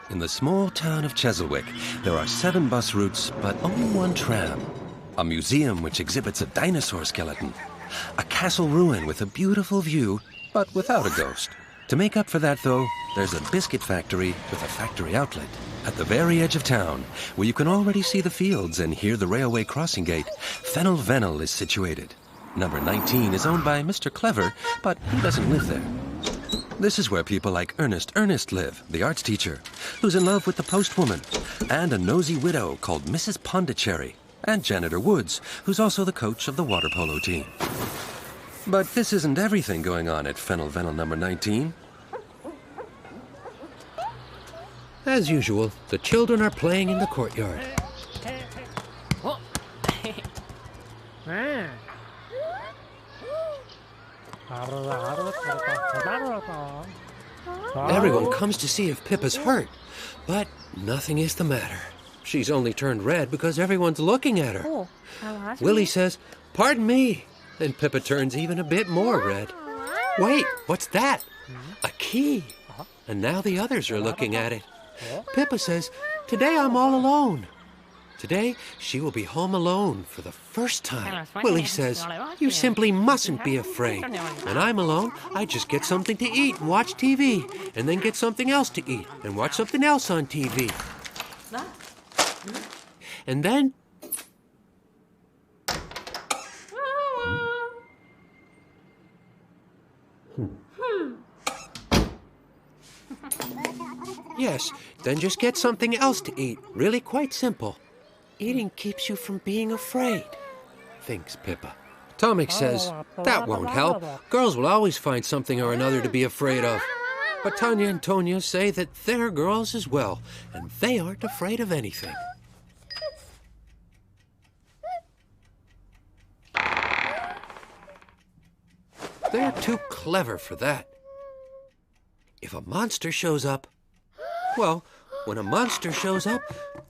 In the small town of Cheselwyck, there are 7 bus routes, but only 1 tram. A museum which exhibits a dinosaur skeleton. A castle ruin with a beautiful view, but without a ghost. To make up for that, though, there's a biscuit factory with a factory outlet. At the very edge of town, where you can already see the fields and hear the railway crossing gate, Fennel Vennel is situated. Number 19 is owned by Mr. Clever, but he doesn't live there. This is where people like Ernest live, the arts teacher, who's in love with the postwoman, and a nosy widow called Mrs. Pondicherry, and Janitor Woods, who's also the coach of the water polo team. But this isn't everything going on at Fennel Vennel number 19. As usual, the children are playing in the courtyard. Everyone comes to see if Pippa's hurt, but nothing is the matter. She's only turned red because everyone's looking at her. Willy says, "Pardon me," and Pippa turns even a bit more red. Wait, what's that? A key. And now the others are looking at it. Pippa says, "Today I'm all alone." Today, she will be home alone for the first time. Willy says, "You simply mustn't be afraid. When I'm alone, I just get something to eat and watch TV, and then get something else to eat and watch something else on TV. And then..." Yes, then just get something else to eat. Really quite simple. Eating keeps you from being afraid, thinks Pippa. Tomek says, "That won't help. Girls will always find something or another to be afraid of." But Tanya and Tonya say that they're girls as well, and they aren't afraid of anything. They're too clever for that. If a monster shows up, well, when a monster shows up,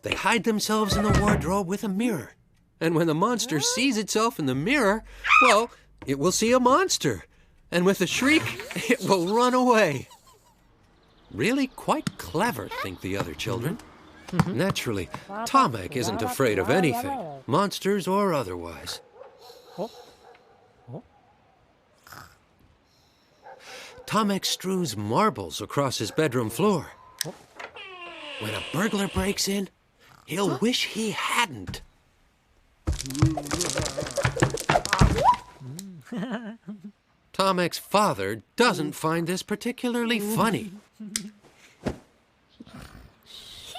they hide themselves in the wardrobe with a mirror. And when the monster sees itself in the mirror, well, it will see a monster. And with a shriek, it will run away. Really quite clever, think the other children. Naturally, Tomek isn't afraid of anything, monsters or otherwise. Tomek strews marbles across his bedroom floor. When a burglar breaks in, he'll wish he hadn't. Tomek's father doesn't find this particularly funny.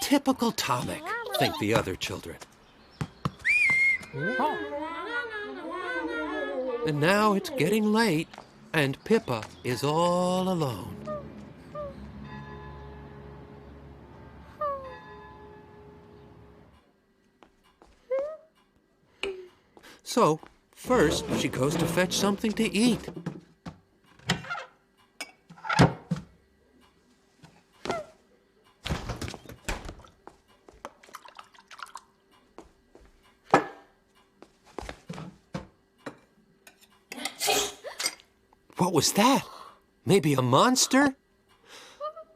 Typical Tomek, think the other children. And now it's getting late, and Pippa is all alone. So, first, she goes to fetch something to eat. What was that? Maybe a monster?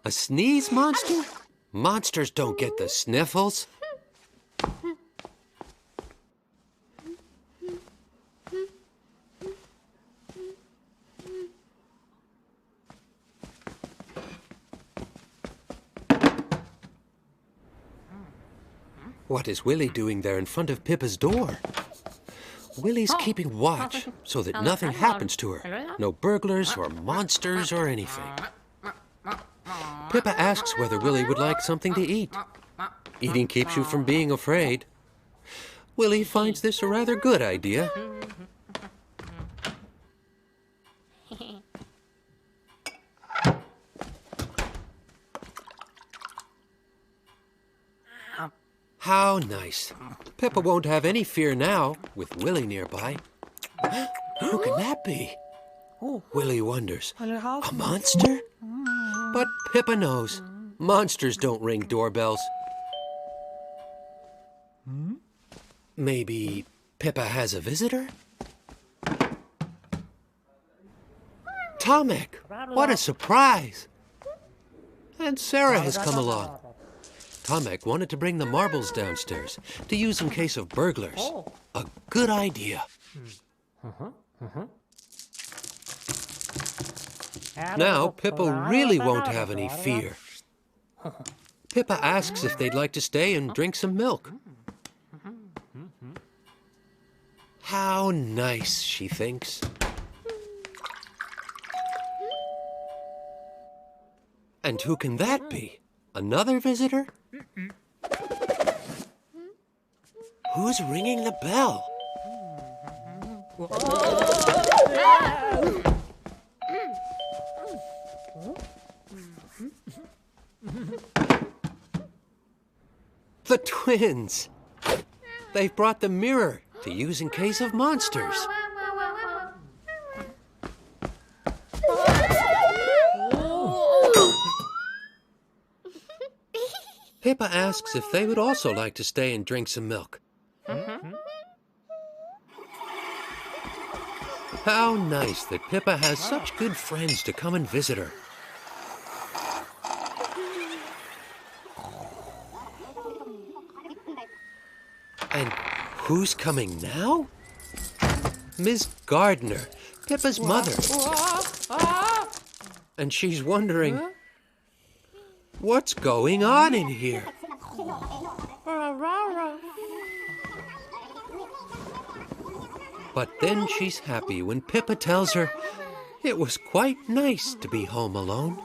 A sneeze monster? Monsters don't get the sniffles. What is Willy doing there in front of Pippa's door? Willy's keeping watch so that nothing happens to her. No burglars or monsters or anything. Pippa asks whether Willy would like something to eat. Eating keeps you from being afraid. Willy finds this a rather good idea. How nice. Pippa won't have any fear now, with Willy nearby. Who can that be? Willy wonders. A monster? But Pippa knows. Monsters don't ring doorbells. Maybe Pippa has a visitor? Tomek! What a surprise! And Sarah has come along. Tomek wanted to bring the marbles downstairs to use in case of burglars. A good idea. Now Pippa really won't have any fear. Pippa asks if they'd like to stay and drink some milk. How nice, she thinks. And who can that be? Another visitor? Who's ringing the bell? The twins! They've brought the mirror to use in case of monsters. Pippa asks if they would also like to stay and drink some milk. How nice that Pippa has such good friends to come and visit her. And who's coming now? Miss Gardner, Pippa's mother. And she's wondering, what's going on in here? But then she's happy when Pippa tells her it was quite nice to be home alone.